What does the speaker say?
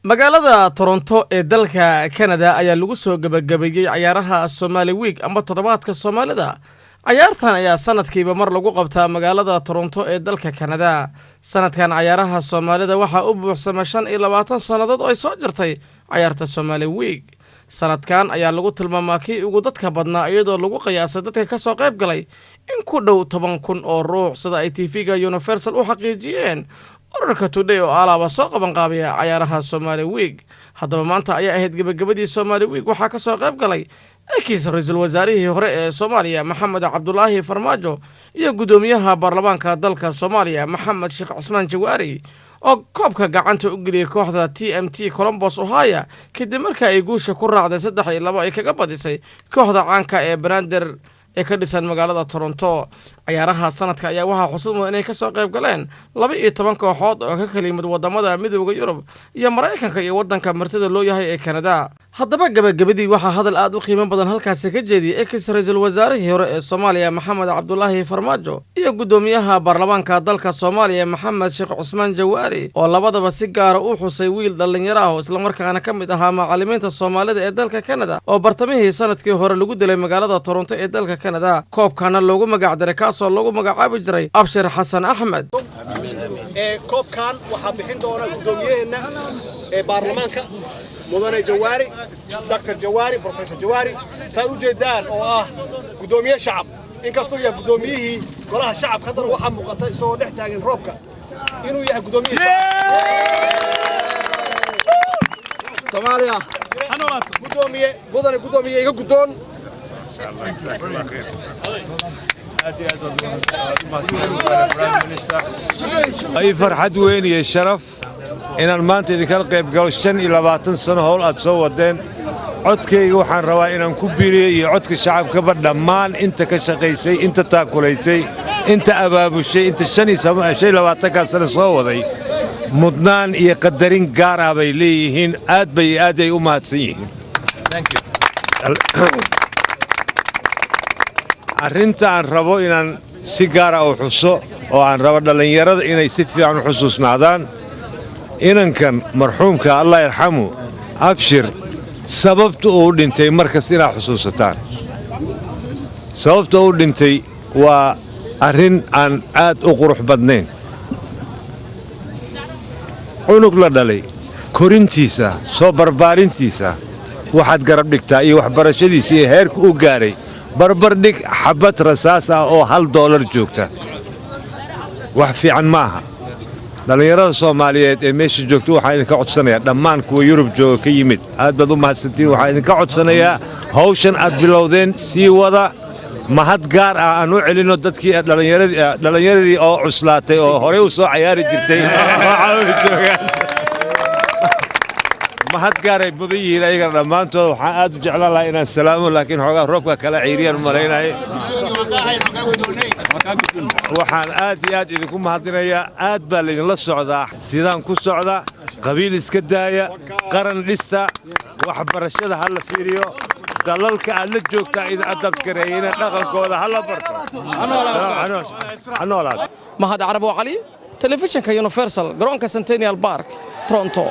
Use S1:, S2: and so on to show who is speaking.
S1: magaalada Toronto ee dalka Canada ayaa lagu soo gabagabeeyay ciyaaraha Somali Week ama toddobaadka Soomaalida. Ciyaartan ayaa sanadkiiba mar lagu qabtaa magaalada Toronto ee dalka Canada. Sanadkan ciyaaraha Soomaalida waxa uu buuxsamay 25 sanadood oo ay soo jirtay ciyaarta Somali Week. sanadkan ayaa lagu tilmaamaa kii ugu dadka badnaa iyadoo lagu qiyaasay dadka ka soo qayb galay in ku dhow 10,000 oo ruux sida ay TV-ga Universal u xaqiijiyeen. ururka Today oo alaaba soo qaban qaabaya ciyaaraha Somali Week. haddaba maanta ayaa ahayd gabagabadii Somali Week waxaa ka soo qayb galay ekiis ra'iisul wasaarihii hore ee Soomaaliya Maxamed Cabdullaahi Farmaajo iyo gudoomiyaha baarlamaanka dalka Soomaaliya Maxamed Sheekh Cismaan Jawaari oo koobka gacanta u geliyay kooxda TMT Columbus Ohio kadib markii ay guusha ku raacday 3-2 ay kaga badisay kooxda caanka ee Brander ee ka dhisan magaalada Toronto. ciyaaraha sanadka ayaa waxaa xusid mudan inay ka soo qayb galeen 12 kooxood oo ka kala yimid wadamada Midowga Yurub iyo Mareykanka iyo wadanka martida loo yahay ee Canada. haddaba gabagabadii waxaa hadal aad u qiimo badan halkaas ka jeediyay ekiis ra'iisul wasaarihii hore ee Soomaaliya Maxamed Cabdullaahi Farmaajo iyo gudoomiyaha baarlamaanka dalka Soomaaliya Maxamed Sheekh Cismaan Jawaari oo labadaba si gaar ah u xusay wiil dhalinyaro ah oo isla markaana ka mid ahaa macallimiinta Soomaalida ee dalka Canada oo bartamihii sanadkii hore lagu dilay magaalada Toronto ee dalka Canada. koobkana loogu magac daray kaasoo lagu magacaabi jiray Abshir Xasan Axmed.
S2: koobkan waxaa bixin doona gudoomiyaheena ee baarlamaanka mudane Jawaari Dr. Jawaari Professor Jawaari saa u jeedaan oo ah gudoomiye shacab inkastoo yahay gudoomiyihii golaha shacabka haddana waxaa muuqata isagoo dhex taagan roobka inuu yahay gudoomiye Soomaaliya gudoomiye mudane gudoomiye iga gudoon
S3: أي فرحة وين يا شرف إن المانت إذا كان قيب قال 25 سنة هول أتصور دين عدك يوحنا روا إن كبيري عدك الشعب كبر دمان أنت كشقيسي أنت تاكليسي أنت أباب الشيء أنت الشني سما شيء لو أتكلم سنة صوّدي مدنان يقدرين قارا بيليهن آد بيادي وماتسين. arrinta aan rabo inaan si gaar ah u xuso oo aan rabo dhalinyarada inay si fiican u xusuusnaadaan inankan marxuumka Allah yarxamu Abshir sababta uu dhintay markas inaad xusuusataan sababta uu dhintay waa arrin aan aad u qurux badnayn unug la dhalay korintiisa soo barbaarintiisa waxaad garab dhigtaa iyo waxbarashadiisa iyo heerka uu gaaray barbardhig xabad rasaas ah oo $1 joogta wax fiican maaha dhalinyarada Soomaaliyeed ee meesha joogta waxaa idinka codsanayaa dhammaan kuwa Yurub jooga ka yimid aad baad u mahadsantiin waxaa idinka codsanayaa hawshan aad bilowdeen sii wada mahad gaar ah aan u celino dadkii dhalinyaradii oo cuslaatay oo hore u soo ciyaari jirtay waxaa joogaan mahad gaaray mudan yihiin ayaga dhammaantood waxaan aad u jeclaan lahaa inaan salaamo laakiin xoogaa roobka kala ciiriyaan malaynahay waxaan aad iyo aad idinku mahadinayaa aad baa laydinla socdaa sidaan ku socda qabiil iska daaya qaran dhista waxbarashada ha la fiiriyo dalalka aad la joogtaa idin adabkareeyeen dhaqankooda ha la barto
S1: mahad Carabo Cali telefishinka Universal garoonka Centennial Park Toronto.